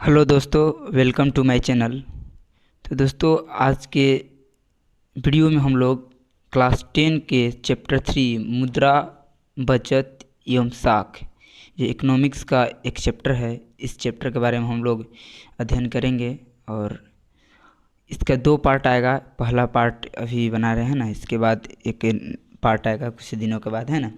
Hello दोस्तों, welcome to my channel. तो दोस्तों, आज के वीडियो में हम लोग क्लास 10 के चैप्टर 3 मुद्रा, बचत एवं साख, ये इकोनॉमिक्स का एक चैप्टर है। इस चैप्टर के बारे में हम लोग अध्ययन करेंगे और इसका 2 पार्ट आएगा। पहला पार्ट अभी बना रहे हैं ना, इसके बाद एक पार्ट आएगा कुछ दिनों के बाद, है ना।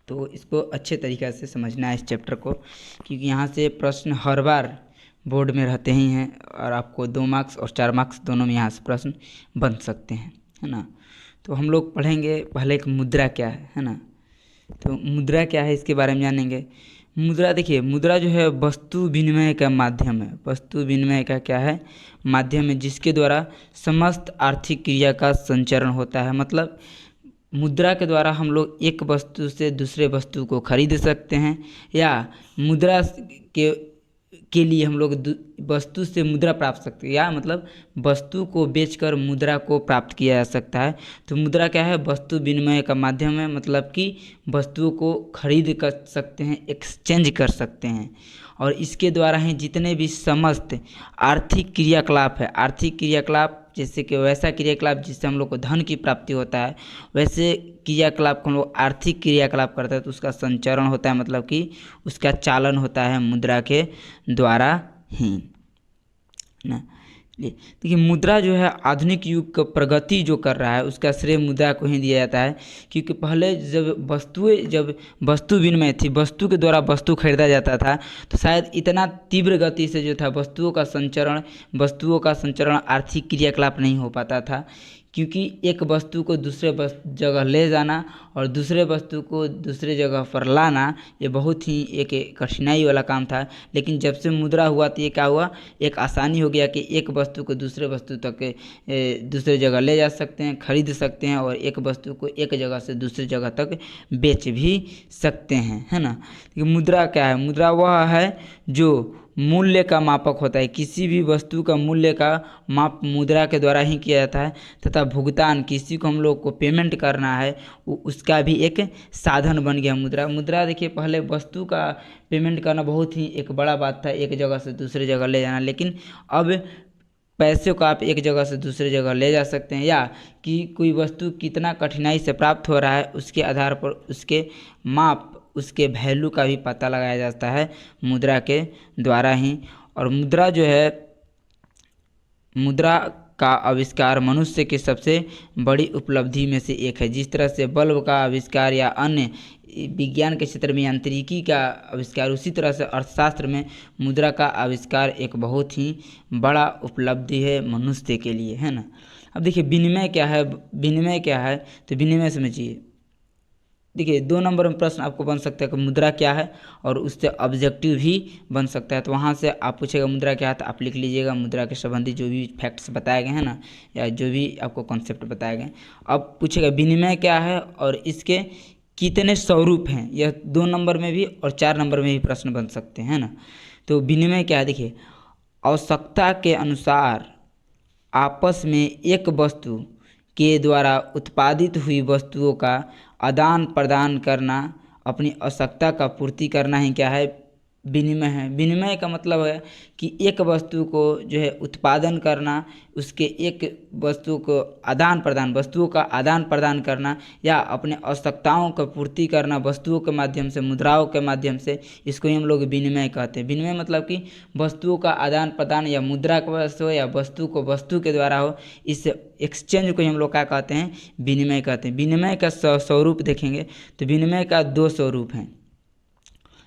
तो इसको अच्छे तरीक़े से समझना है इस चैप्टर को, क्योंकि यहाँ से प्रश्न हर बार बोर्ड में रहते ही हैं और आपको 2 मार्क्स और 4 मार्क्स दोनों में यहाँ से प्रश्न बन सकते हैं, है ना। तो हम लोग पढ़ेंगे पहले एक मुद्रा क्या है ना। तो मुद्रा क्या है इसके बारे में जानेंगे। मुद्रा, देखिए, मुद्रा जो है वस्तु विनिमय का माध्यम है। वस्तु विनिमय का क्या है? माध्यम है, जिसके द्वारा समस्त आर्थिक क्रिया का संचरण होता है। मतलब मुद्रा के द्वारा हम लोग एक वस्तु से दूसरे वस्तु को खरीद सकते हैं, या मुद्रा के लिए हम लोग वस्तु से मुद्रा प्राप्त सकते हैं, या मतलब वस्तु को बेचकर मुद्रा को प्राप्त किया जा सकता है। तो मुद्रा क्या है? वस्तु विनिमय का माध्यम है, मतलब कि वस्तुओं को खरीद कर सकते हैं, एक्सचेंज कर सकते हैं, और इसके द्वारा ही जितने भी समस्त आर्थिक क्रियाकलाप है, आर्थिक क्रियाकलाप जैसे कि वैसा क्रियाकलाप जिससे हम लोग को धन की प्राप्ति होता है, वैसे क्रियाकलाप को हम लोग आर्थिक क्रियाकलाप करते हैं तो उसका संचरण होता है, मतलब कि उसका चालन होता है मुद्रा के द्वारा ही ना। देखिए, मुद्रा जो है आधुनिक युग का प्रगति जो कर रहा है उसका श्रेय मुद्रा को ही दिया जाता है, क्योंकि पहले जब वस्तु विनिमय थी, वस्तु के द्वारा वस्तु खरीदा जाता था, तो शायद इतना तीव्र गति से जो था वस्तुओं का संचरण आर्थिक क्रियाकलाप नहीं हो पाता था, क्योंकि एक वस्तु को दूसरे जगह ले जाना और दूसरे वस्तु को दूसरे जगह पर लाना, ये बहुत ही एक कठिनाई वाला काम था। लेकिन जब से मुद्रा हुआ तो ये क्या हुआ, एक आसानी हो गया कि एक वस्तु को दूसरे वस्तु तक दूसरे जगह ले जा सकते हैं, खरीद सकते हैं, और एक वस्तु को एक जगह से दूसरी जगह तक बेच भी सकते हैं, है ना। मुद्रा क्या है? मुद्रा वह है जो मूल्य का मापक होता है। किसी भी वस्तु का मूल्य का माप मुद्रा के द्वारा ही किया जाता है, तथा भुगतान, किसी को हम लोग को पेमेंट करना है, उसका भी एक साधन बन गया मुद्रा। देखिए, पहले वस्तु का पेमेंट करना बहुत ही एक बड़ा बात था, एक जगह से दूसरे जगह ले जाना, लेकिन अब पैसे को आप एक जगह से दूसरे जगह ले जा सकते हैं, या कि कोई वस्तु कितना कठिनाई से प्राप्त हो रहा है उसके आधार पर उसके माप, उसके वैल्यू का भी पता लगाया जाता है मुद्रा के द्वारा ही। और मुद्रा जो है, मुद्रा का आविष्कार मनुष्य की सबसे बड़ी उपलब्धि में से एक है। जिस तरह से बल्ब का आविष्कार या अन्य विज्ञान के क्षेत्र में यांत्रिकी का आविष्कार, उसी तरह से अर्थशास्त्र में मुद्रा का आविष्कार एक बहुत ही बड़ा उपलब्धि है मनुष्य के लिए, है ना। अब देखिए, विनिमय क्या है? विनिमय क्या है? तो विनिमय समझिए। देखिए, 2 नंबर में प्रश्न आपको बन सकता है कि मुद्रा क्या है, और उससे ऑब्जेक्टिव भी बन सकता है। तो वहाँ से आप पूछेगा मुद्रा क्या है, तो आप लिख लीजिएगा मुद्रा के संबंधी जो भी फैक्ट्स बताए गए हैं ना, या जो भी आपको कॉन्सेप्ट बताए गए। अब पूछेगा विनिमय क्या है और इसके कितने स्वरूप हैं। यह 2 नंबर में भी और 4 नंबर में भी प्रश्न बन सकते हैं ना। तो विनिमय क्या है? देखिए, आवश्यकता के अनुसार आपस में एक वस्तु के द्वारा उत्पादित हुई वस्तुओं का आदान प्रदान करना, अपनी आवश्यकता का पूर्ति करना ही क्या है? विनिमय है। विनिमय का मतलब है कि एक वस्तु को जो है उत्पादन करना, उसके एक वस्तु को वस्तुओं का आदान प्रदान करना, या अपने आवश्यकताओं का पूर्ति करना वस्तुओं के माध्यम से, मुद्राओं के माध्यम से, इसको ही हम लोग विनिमय कहते हैं। विनिमय मतलब कि वस्तुओं का आदान प्रदान, या मुद्रा के वस्तु हो या वस्तु को वस्तु के द्वारा हो, इस एक्सचेंज को ही हम लोग क्या कहते हैं? विनिमय कहते हैं। विनिमय का स्वरूप देखेंगे तो विनिमय का 2 स्वरूप हैं।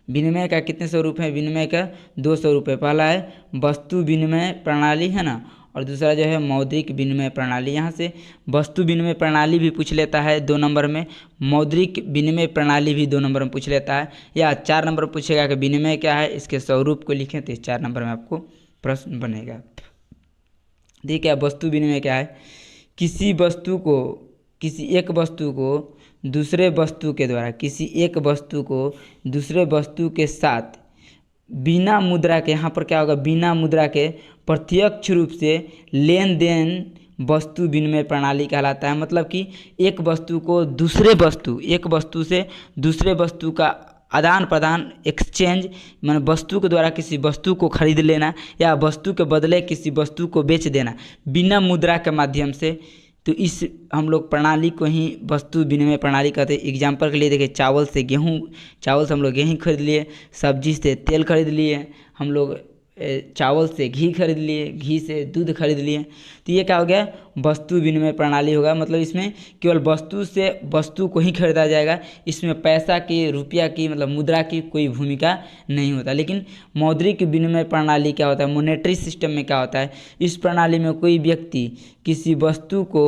विनिमय का कितने स्वरूप हैं? विनिमय का 2 स्वरूप है। पहला है वस्तु विनिमय प्रणाली, है ना, और दूसरा जो है मौद्रिक विनिमय प्रणाली। यहाँ से वस्तु विनिमय प्रणाली भी पूछ लेता है 2 नंबर में, मौद्रिक विनिमय प्रणाली भी 2 नंबर में पूछ लेता है, या 4 नंबर पूछेगा कि विनिमय क्या है, इसके स्वरूप को लिखें, तो इस 4 नंबर में आपको प्रश्न बनेगा। देखिए, वस्तु विनिमय क्या है? किसी एक वस्तु को दूसरे वस्तु के द्वारा, किसी एक वस्तु को दूसरे वस्तु के साथ बिना मुद्रा के, यहाँ पर क्या होगा? बिना मुद्रा के प्रत्यक्ष रूप से लेन देन वस्तु विनिमय प्रणाली कहलाता है। मतलब कि एक वस्तु से दूसरे वस्तु का आदान प्रदान, एक्सचेंज माने वस्तु के द्वारा किसी वस्तु को खरीद लेना या वस्तु के बदले किसी वस्तु को बेच देना बिना मुद्रा के माध्यम से। तो इस हम लोग प्रणाली को ही वस्तु विनिमय प्रणाली कहते हैं। एग्जाम्पल के लिए देखिए, चावल से गेहूँ, चावल से हम लोग गेहूँ खरीद लिए, सब्जी से तेल खरीद लिए, हम लोग चावल से घी खरीद लिए, घी से दूध खरीद लिए। तो ये क्या हो गया, वस्तु विनिमय प्रणाली होगा। मतलब इसमें केवल वस्तु से वस्तु को ही खरीदा जाएगा, इसमें पैसा की, रुपया की मतलब मुद्रा की कोई भूमिका नहीं होता। लेकिन मौद्रिक विनिमय प्रणाली क्या होता है, मॉनेटरी सिस्टम में क्या होता है, इस प्रणाली में कोई व्यक्ति किसी वस्तु को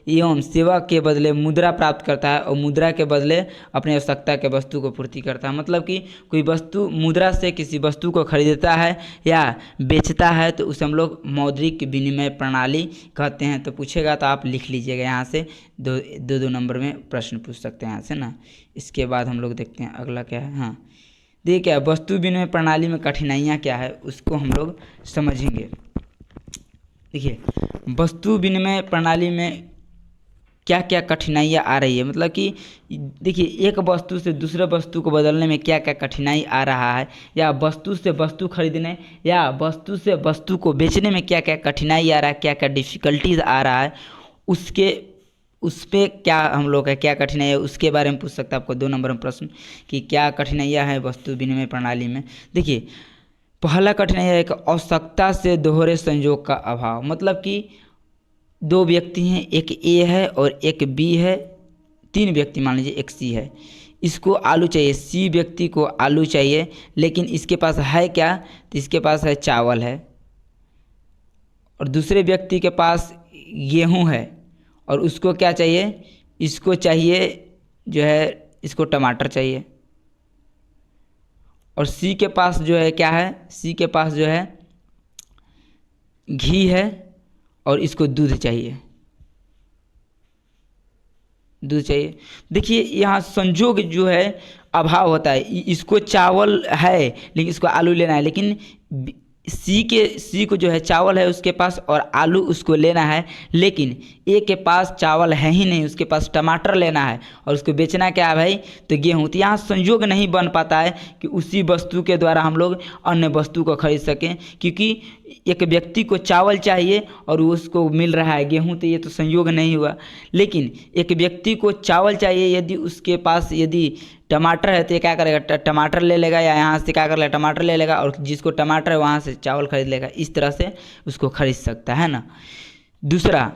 एवं सेवा के बदले मुद्रा प्राप्त करता है और मुद्रा के बदले अपनी आवश्यकता के वस्तु को पूर्ति करता है। मतलब कि कोई वस्तु मुद्रा से किसी वस्तु को खरीदता है या बेचता है तो उसे हम लोग मौद्रिक विनिमय प्रणाली कहते हैं। तो पूछेगा तो आप लिख लीजिएगा, यहाँ से दो नंबर में प्रश्न पूछ सकते हैं यहाँ से ना। इसके बाद हम लोग देखते हैं अगला क्या है। हाँ देखिए, क्या वस्तु विनिमय प्रणाली में कठिनाइयाँ क्या है उसको हम लोग समझेंगे। देखिए, वस्तु विनिमय प्रणाली में क्या क्या कठिनाइयाँ आ रही है, मतलब कि देखिए एक वस्तु से दूसरे वस्तु को बदलने में क्या क्या कठिनाई आ रहा है, या वस्तु से वस्तु खरीदने या वस्तु से वस्तु को बेचने में क्या क्या कठिनाई आ रहा है, क्या क्या डिफ़िकल्टीज आ रहा है, उस पर क्या हम लोग है, क्या कठिनाई है उसके बारे में पूछ सकता है आपको 2 नंबर में प्रश्न कि क्या कठिनाइयाँ हैं वस्तु विनिमय प्रणाली में। देखिए, पहला कठिनाई है एक आवश्यकता से दोहरे संयोग का अभाव। मतलब कि 2 व्यक्ति हैं, एक ए है और एक बी है, 3 व्यक्ति मान लीजिए, एक सी है। इसको आलू चाहिए, सी व्यक्ति को आलू चाहिए, लेकिन इसके पास है क्या, तो इसके पास है चावल है, और दूसरे व्यक्ति के पास गेहूं है और उसको क्या चाहिए, इसको चाहिए जो है, इसको टमाटर चाहिए। और सी के पास जो है क्या है, सी के पास जो है घी है और इसको दूध चाहिए, दूध चाहिए। देखिए यहाँ संजोग जो है अभाव होता है, इसको चावल है लेकिन इसको आलू लेना है, लेकिन सी को जो है चावल है उसके पास और आलू उसको लेना है, लेकिन ए के पास चावल है ही नहीं, उसके पास टमाटर लेना है और उसको बेचना क्या है भाई, तो गेहूँ। तो यहाँ संयोग नहीं बन पाता है कि उसी वस्तु के द्वारा हम लोग अन्य वस्तु को खरीद सकें, क्योंकि एक व्यक्ति को चावल चाहिए और उसको मिल रहा है गेहूँ, तो ये तो संयोग नहीं हुआ। लेकिन एक व्यक्ति को चावल चाहिए, यदि उसके पास यदि टमाटर है तो ये क्या करेगा, टमाटर ले लेगा, या यहाँ से क्या कर लेगा, टमाटर ले लेगा, और जिसको टमाटर है वहाँ से चावल खरीद लेगा। इस तरह से उसको खरीद सकता है ना। दूसरा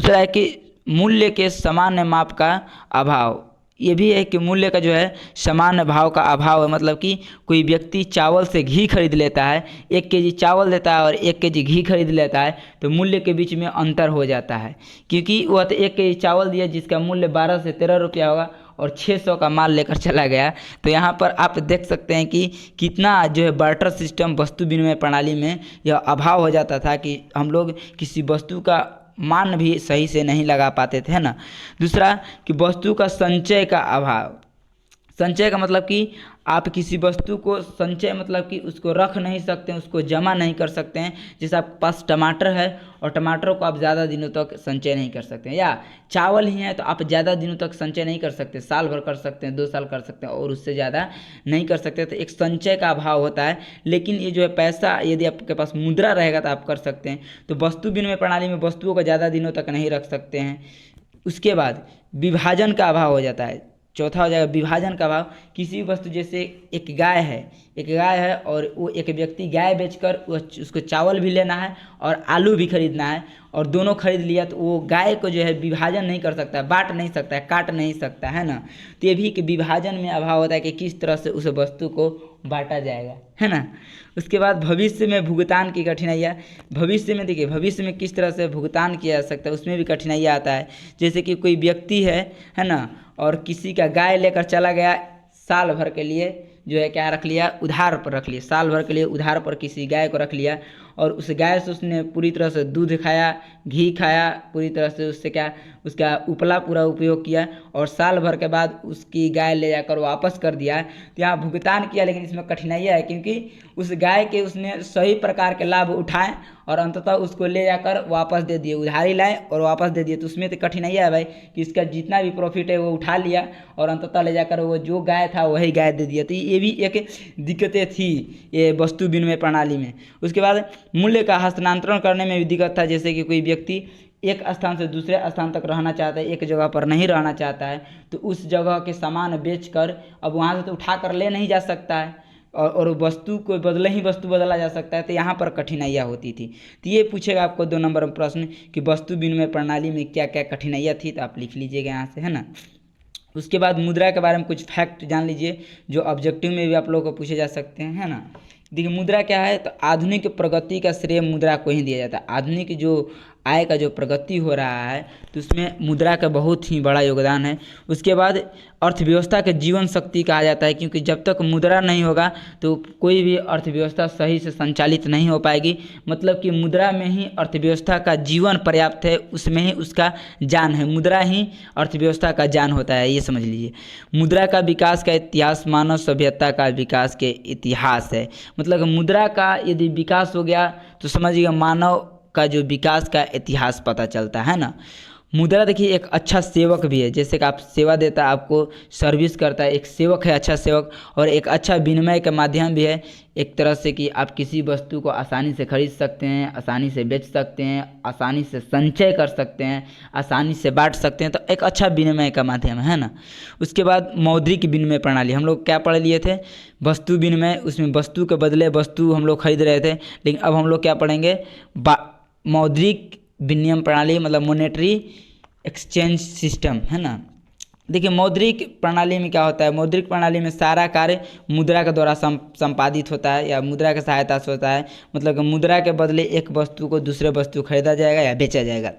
है कि मूल्य के सामान्य माप का अभाव। ये भी है कि मूल्य का जो है सामान्य भाव का अभाव है। मतलब कि कोई व्यक्ति चावल से घी खरीद लेता है, 1 केजी चावल देता है और 1 केजी घी खरीद लेता है, तो मूल्य के बीच में अंतर हो जाता है, क्योंकि वह तो 1 केजी चावल दिया जिसका मूल्य 12 से 13 रुपया होगा और 600 का माल लेकर चला गया। तो यहाँ पर आप देख सकते हैं कि कितना जो है बार्टर सिस्टम वस्तु विनिमय प्रणाली में यह अभाव हो जाता था कि हम लोग किसी वस्तु का मान भी सही से नहीं लगा पाते थे, है ना। दूसरा कि वस्तु का संचय का अभाव। संचय का मतलब कि आप किसी वस्तु को संचय मतलब कि उसको रख नहीं सकते हैं, उसको जमा नहीं कर सकते हैं। जैसे आपके पास टमाटर है और टमाटर को आप ज़्यादा दिनों तक संचय नहीं कर सकते हैं, या चावल ही है तो आप ज़्यादा दिनों तक संचय नहीं कर सकते, साल भर कर सकते हैं, 2 साल कर सकते हैं, और उससे ज़्यादा नहीं कर सकते। तो एक संचय का अभाव होता है। लेकिन ये जो है पैसा यदि आपके पास मुद्रा रहेगा तो आप कर सकते हैं। तो वस्तु विनिमय प्रणाली में वस्तुओं को ज़्यादा दिनों तक नहीं रख सकते हैं। उसके बाद विभाजन का अभाव हो जाता है। चौथा हो जाएगा विभाजन का अभाव। किसी वस्तु, जैसे एक गाय है और वो एक व्यक्ति गाय बेचकर उसको चावल भी लेना है और आलू भी खरीदना है, और दोनों खरीद लिया, तो वो गाय को जो है विभाजन नहीं कर सकता, बांट नहीं सकता है, काट नहीं सकता है ना। तो ये भी कि विभाजन में अभाव होता है कि किस तरह से उस वस्तु को बांटा जाएगा, है ना। उसके बाद भविष्य में भुगतान की कठिनाइयाँ। भविष्य में देखिए, भविष्य में किस तरह से भुगतान किया जा सकता है, उसमें भी कठिनाइयाँ आता है। जैसे कि कोई व्यक्ति है ना, और किसी का गाय लेकर चला गया, साल भर के लिए जो है क्या रख लिया, उधार पर रख लिया, साल भर के लिए उधार पर किसी गाय को रख लिया, और उस गाय से उसने पूरी तरह से दूध खाया, घी खाया, पूरी तरह से उससे क्या उसका उपला पूरा उपयोग किया और साल भर के बाद उसकी गाय ले जाकर वापस कर दिया। तो यहाँ भुगतान किया, लेकिन इसमें कठिनाइयाँ है क्योंकि उस गाय के उसने सही प्रकार के लाभ उठाए और अंततः उसको ले जाकर वापस दे दिए, उधारी लाए और वापस दे दिए। तो उसमें तो कठिनाइयाँ है भाई कि इसका जितना भी प्रॉफिट है वो उठा लिया और अंततः ले जाकर वो जो गाय था वही गाय दे दिया। तो ये भी एक दिक्कतें थी ये वस्तु विनिमय प्रणाली में। उसके बाद मूल्य का हस्तांतरण करने में भी दिक्कत था, जैसे कि कोई व्यक्ति एक स्थान से दूसरे स्थान तक रहना चाहता है, एक जगह पर नहीं रहना चाहता है, तो उस जगह के सामान बेचकर अब वहाँ से तो उठा कर ले नहीं जा सकता है और वस्तु को बदले ही वस्तु बदला जा सकता है। तो यहाँ पर कठिनाइयाँ होती थी। तो ये पूछेगा आपको 2 नंबर में प्रश्न कि वस्तु विनिमय प्रणाली में क्या क्या कठिनाइयाँ थी, तो आप लिख लीजिएगा यहाँ से, है ना। उसके बाद मुद्रा के बारे में कुछ फैक्ट जान लीजिए जो ऑब्जेक्टिव में भी आप लोगों को पूछे जा सकते हैं, है ना। देखिए मुद्रा क्या है, तो आधुनिक प्रगति का श्रेय मुद्रा को ही दिया जाता है। आधुनिक जो आय का जो प्रगति हो रहा है तो उसमें मुद्रा का बहुत ही बड़ा योगदान है। उसके बाद अर्थव्यवस्था के जीवन शक्ति कहा जाता है, क्योंकि जब तक मुद्रा नहीं होगा तो कोई भी अर्थव्यवस्था सही से संचालित नहीं हो पाएगी। मतलब कि मुद्रा में ही अर्थव्यवस्था का जीवन पर्याप्त है, उसमें ही उसका जान है। मुद्रा ही अर्थव्यवस्था का जान होता है, ये समझ लीजिए। मुद्रा का विकास का इतिहास मानव सभ्यता का विकास के इतिहास है। मतलब मुद्रा का यदि विकास हो गया तो समझिए मानव का जो विकास का इतिहास पता चलता है ना। मुद्रा देखिए एक अच्छा सेवक भी है, जैसे कि आप सेवा देता है, आपको सर्विस करता है, एक सेवक है, अच्छा सेवक। और एक अच्छा विनिमय का माध्यम भी है, एक तरह से कि आप किसी वस्तु को आसानी से खरीद सकते हैं, आसानी से बेच सकते हैं, आसानी से संचय कर सकते हैं, आसानी से बांट सकते हैं। तो एक अच्छा विनिमय का माध्यम है ना। उसके बाद मौद्रिक विनिमय प्रणाली, हम लोग क्या पढ़ लिए थे, वस्तु विनिमय, उसमें वस्तु के बदले वस्तु हम लोग खरीद रहे थे, लेकिन अब हम लोग क्या पढ़ेंगे, मौद्रिक विनिमय प्रणाली, मतलब मॉनेटरी एक्सचेंज सिस्टम, है ना। देखिए मौद्रिक प्रणाली में क्या होता है, मौद्रिक प्रणाली में सारा कार्य मुद्रा के द्वारा संपादित होता है या मुद्रा की सहायता से होता है। मतलब कि मुद्रा के बदले एक वस्तु को दूसरे वस्तु खरीदा जाएगा या बेचा जाएगा।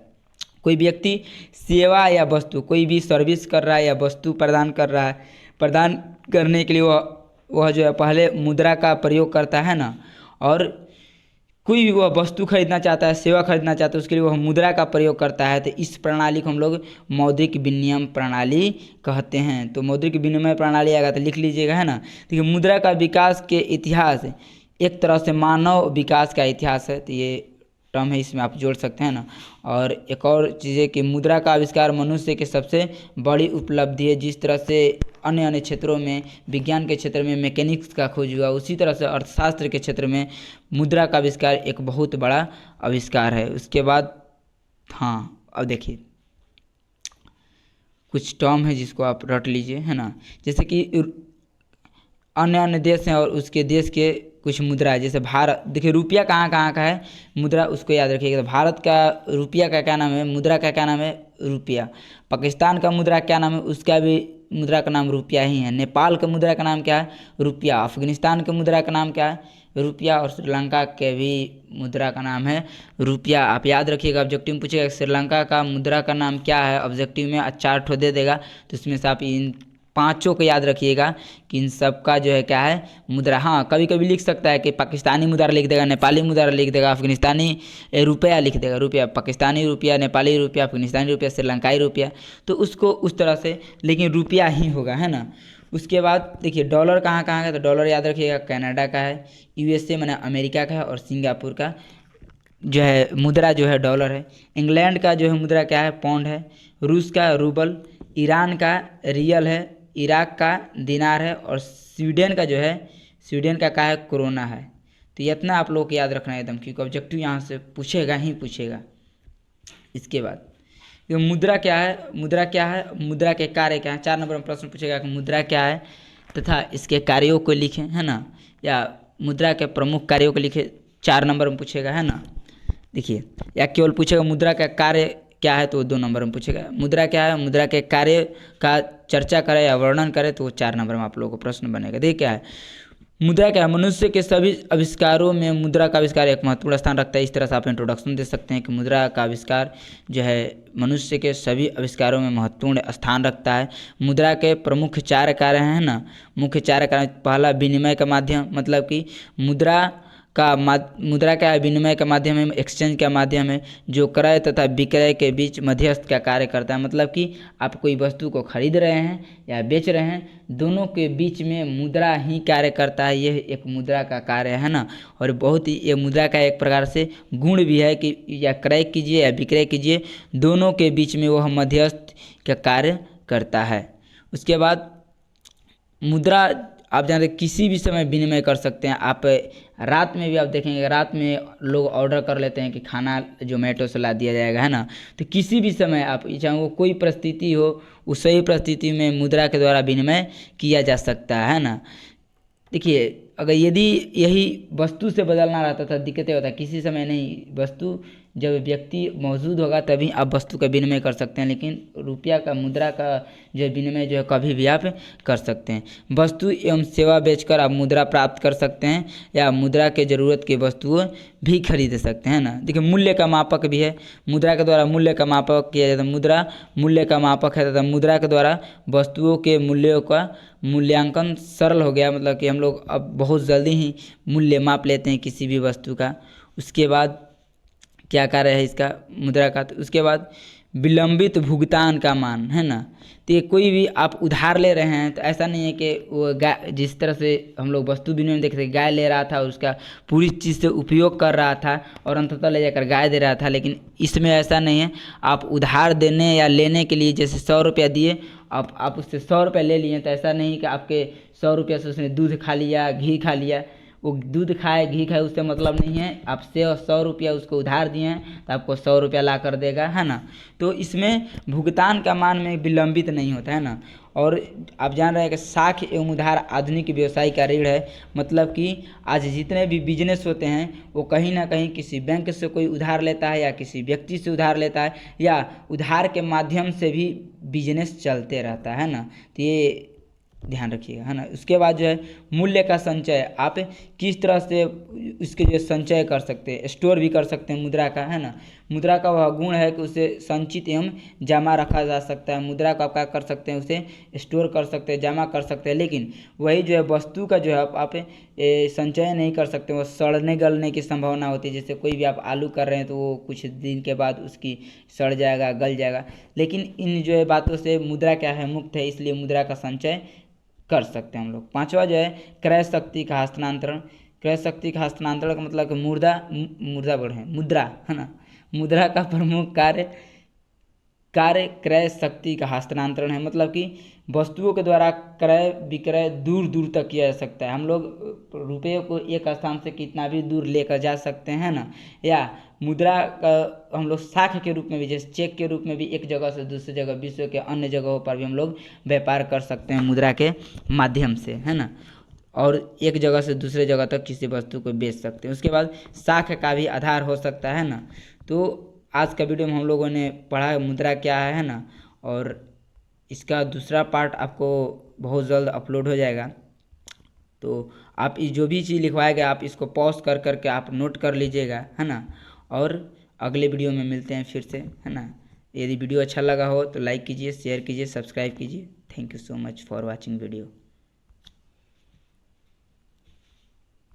कोई व्यक्ति सेवा या वस्तु, कोई भी सर्विस कर रहा है या वस्तु प्रदान कर रहा है, प्रदान करने के लिए वह जो है पहले मुद्रा का प्रयोग करता है ना। और कोई भी वह वस्तु खरीदना चाहता है, सेवा खरीदना चाहता है, उसके लिए वह मुद्रा का प्रयोग करता है। तो इस प्रणाली को हम लोग मौद्रिक विनिमय प्रणाली कहते हैं। तो मौद्रिक विनिमय प्रणाली आएगा तो लिख लीजिएगा, है ना। देखिए मुद्रा का विकास के इतिहास एक तरह से मानव विकास का इतिहास है, तो ये टर्म है, इसमें आप जोड़ सकते हैं ना। और एक और चीज़ है कि मुद्रा का आविष्कार मनुष्य के सबसे बड़ी उपलब्धि है। जिस तरह से अन्य अन्य क्षेत्रों में, विज्ञान के क्षेत्र में मैकेनिक्स का खोज हुआ, उसी तरह से अर्थशास्त्र के क्षेत्र में मुद्रा का आविष्कार एक बहुत बड़ा आविष्कार है। उसके बाद हाँ, अब देखिए कुछ टर्म है जिसको आप रट लीजिए, है ना। जैसे कि अन्य अन्य देश हैं और उसके देश के कुछ मुद्रा है, जैसे भारत, देखिए रुपया कहाँ कहाँ का है मुद्रा, उसको याद रखिएगा। तो भारत का रुपया का क्या नाम है, मुद्रा का क्या नाम है, रुपया। पाकिस्तान का मुद्रा क्या नाम है, उसका भी मुद्रा का नाम रुपया ही है। नेपाल का मुद्रा का नाम क्या है, रुपया। अफगानिस्तान के मुद्रा का नाम क्या है, रुपया। और श्रीलंका के भी मुद्रा का नाम है रुपया। आप याद रखिएगा, ऑब्जेक्टिव में पूछेगा श्रीलंका का मुद्रा का नाम क्या है, ऑब्जेक्टिव में 4 ठो दे देगा, तो इसमें से आप इन 5 को याद रखिएगा कि इन सब का जो है क्या है, मुद्रा। हाँ, कभी कभी लिख सकता है कि पाकिस्तानी मुद्रा लिख देगा, नेपाली मुद्रा लिख देगा, अफगानिस्तानी रुपया लिख देगा, रुपया, पाकिस्तानी रुपया, नेपाली रुपया, अफगानिस्तानी रुपया, श्रीलंकाई रुपया, तो उसको उस तरह से, लेकिन रुपया ही होगा, है ना। उसके बाद देखिए डॉलर कहाँ कहाँ का, तो डॉलर याद रखिएगा कनाडा का है, यूएसए माने अमेरिका का है, और सिंगापुर का जो है मुद्रा जो है डॉलर है। इंग्लैंड का जो है मुद्रा क्या है, पाउंड है। रूस का रूबल, ईरान का रियल है, इराक का दिनार है, और स्वीडन का जो है, स्वीडन का क्या है, कोरोना है। तो ये इतना आप लोग को याद रखना है एकदम, क्योंकि ऑब्जेक्टिव यहाँ से पूछेगा ही पूछेगा। इसके बाद ये मुद्रा क्या है, मुद्रा क्या है, मुद्रा के कार्य क्या है, 4 नंबर में प्रश्न पूछेगा कि मुद्रा क्या है तथा इसके कार्यों को लिखें, है ना, या मुद्रा के प्रमुख कार्यों को लिखें, 4 नंबर में पूछेगा, है ना। देखिए, या केवल पूछेगा मुद्रा का कार्य क्या है तो 2 नंबर में पूछेगा। मुद्रा क्या है, मुद्रा के कार्य का चर्चा करें या वर्णन करें तो 4 नंबर में आप लोगों को प्रश्न बनेगा। देखिए क्या है, मुद्रा क्या है, मनुष्य के सभी आविष्कारों में मुद्रा का आविष्कार एक महत्वपूर्ण स्थान रखता है। इस तरह से आप इंट्रोडक्शन दे सकते हैं कि मुद्रा का आविष्कार जो है मनुष्य के सभी आविष्कारों में महत्वपूर्ण स्थान रखता है। मुद्रा के प्रमुख 4 कार्य हैं ना, मुख्य 4 कार्य। पहला, विनिमय का माध्यम, मतलब कि मुद्रा मुद्रा का विनिमय का माध्यम है, एक्सचेंज का माध्यम है, जो क्रय तथा विक्रय के बीच मध्यस्थ का कार्य करता है। मतलब कि आप कोई वस्तु को खरीद रहे हैं या बेच रहे हैं, दोनों के बीच में मुद्रा ही कार्य करता है। यह एक मुद्रा का कार्य है ना। और बहुत ही ये मुद्रा का एक प्रकार से गुण भी है कि या क्रय कीजिए या विक्रय कीजिए, दोनों के बीच में वह मध्यस्थ का कार्य करता है। उसके बाद मुद्रा आप जानते हैं किसी भी समय विनिमय कर सकते हैं। आप रात में भी आप देखेंगे, रात में लोग ऑर्डर कर लेते हैं कि खाना जोमेटो से ला दिया जाएगा, है ना। तो किसी भी समय आप चाहे वो कोई परिस्थिति हो, उस सही परिस्थिति में मुद्रा के द्वारा विनिमय किया जा सकता है ना। देखिए, अगर यदि यही वस्तु से बदलना रहता था दिक्कतें होता, किसी समय नहीं। वस्तु जब व्यक्ति मौजूद होगा तभी आप वस्तु का विनिमय कर सकते हैं, लेकिन रुपया का मुद्रा का जो विनिमय जो है कभी भी आप कर सकते हैं। वस्तु एवं सेवा बेचकर आप मुद्रा प्राप्त कर सकते हैं या मुद्रा के ज़रूरत की वस्तुएं भी खरीद सकते हैं ना। देखिए, मूल्य का मापक भी है। मुद्रा के द्वारा मूल्य का मापक किया जाता है। मुद्रा मूल्य का मापक है तथा मुद्रा के द्वारा वस्तुओं के मूल्यों का मूल्यांकन सरल हो गया। मतलब कि हम लोग अब बहुत जल्दी ही मूल्य माप लेते हैं किसी भी वस्तु का। उसके बाद क्या कार्य है इसका मुद्रा का, तो उसके बाद विलंबित भुगतान का मान, है ना। तो ये कोई भी आप उधार ले रहे हैं तो ऐसा नहीं है कि वो गाय, जिस तरह से हम लोग वस्तु विनिमय में देख रहे, गाय ले रहा था और उसका पूरी चीज़ से उपयोग कर रहा था और अंततः ले जाकर गाय दे रहा था, लेकिन इसमें ऐसा नहीं है। आप उधार देने या लेने के लिए जैसे 100 रुपया दिए, आप उससे 100 रुपया ले लिए, तो ऐसा नहीं कि आपके 100 रुपया से उसने दूध खा लिया, घी खा लिया। वो दूध खाए घी खाए उससे मतलब नहीं है। आपसे 100 रुपया उसको उधार दिए हैं तो आपको 100 रुपया ला कर देगा, है ना। तो इसमें भुगतान का मान में विलंबित नहीं होता है ना। और आप जान रहे हैं कि साख एवं उधार आधुनिक व्यवसाय का ऋण है। मतलब कि आज जितने भी बिजनेस होते हैं वो कहीं ना कहीं किसी बैंक से कोई उधार लेता है या किसी व्यक्ति से उधार लेता है या उधार के माध्यम से भी बिजनेस चलते रहता है ना। तो ये ध्यान रखिएगा, है ना। उसके बाद जो है मूल्य का संचय, आप किस तरह से इसके जो संचय कर सकते हैं, स्टोर भी कर सकते हैं मुद्रा का, है ना। मुद्रा का वह गुण है कि उसे संचित एवं जमा रखा जा सकता है। मुद्रा का आप क्या कर सकते हैं, उसे स्टोर कर सकते हैं, जमा कर सकते हैं। लेकिन वही जो है वस्तु का जो है आप संचय नहीं कर सकते, वो सड़ने गलने की संभावना होती है। जैसे कोई भी आप आलू कर रहे हैं तो वो कुछ दिन के बाद उसकी सड़ जाएगा, गल जाएगा। लेकिन इन जो है बातों से मुद्रा क्या है, मुक्त है, इसलिए मुद्रा का संचय कर सकते हैं हम लोग। पांचवा जो है क्रय शक्ति का हस्तांतरण। क्रय शक्ति का हस्तांतरण का मतलब कि मुद्रा बोल रहे हैं, मुद्रा, है ना। मुद्रा का प्रमुख कार्य क्रय शक्ति का हस्तांतरण है। मतलब कि वस्तुओं के द्वारा क्रय विक्रय दूर दूर तक किया जा सकता है। हम लोग रुपये को एक स्थान से कितना भी दूर लेकर जा सकते हैं ना। या मुद्रा का हम लोग साख के रूप में भी, जैसे चेक के रूप में भी एक जगह से दूसरी जगह, विश्व के अन्य जगहों पर भी हम लोग व्यापार कर सकते हैं मुद्रा के माध्यम से, है ना। और एक जगह से दूसरे जगह तक किसी वस्तु को बेच सकते हैं। उसके बाद साख का भी आधार हो सकता है ना। तो आज का वीडियो में हम लोगों ने पढ़ा मुद्रा क्या है ना। और इसका दूसरा पार्ट आपको बहुत जल्द अपलोड हो जाएगा। तो आप जो भी चीज़ लिखवाया गया आप इसको पॉज कर करके आप नोट कर लीजिएगा, है ना। और अगले वीडियो में मिलते हैं फिर से, है ना। यदि वीडियो अच्छा लगा हो तो लाइक कीजिए, शेयर कीजिए, सब्सक्राइब कीजिए। Thank you so much for watching video.